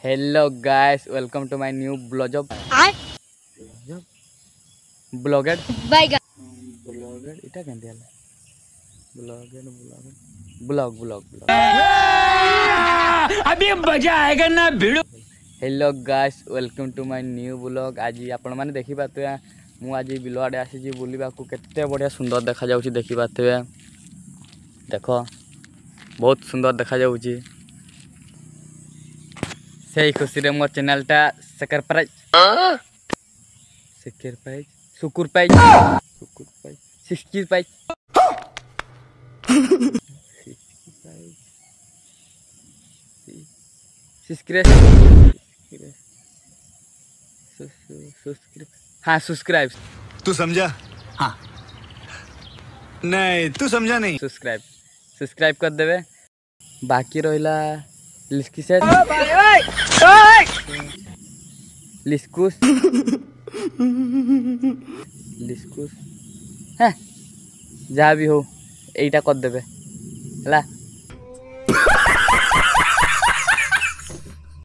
Hello guys, welcome to my new blog. Blogger blogger इटा केंते हला ब्लॉगर ब्लॉग ब्लॉग ब्लॉग अभी मजा आएगा ना भिड़ो। Hello guys, welcome to my new blog. आज आपण माने देखि पाते मु आज बिल आड़े आसी बुलवा को केते बढ़िया सुंदर देखा जाउची। देखि पाते देखो बहुत सुंदर देखा जाउची। से खुशी रे मोर चैनल टा सेकर प्राइज सुकुर प्राइज 60 प्राइज हाँ सब्सक्राइब। तू समझा? हाँ नहीं तू समझा नहीं। सब्सक्राइब कर देवे। बाकी रहिला लिस्की से लिस्कुस लिस्कुस हैं जहाँ भी हो यहीटा कर देवे हला।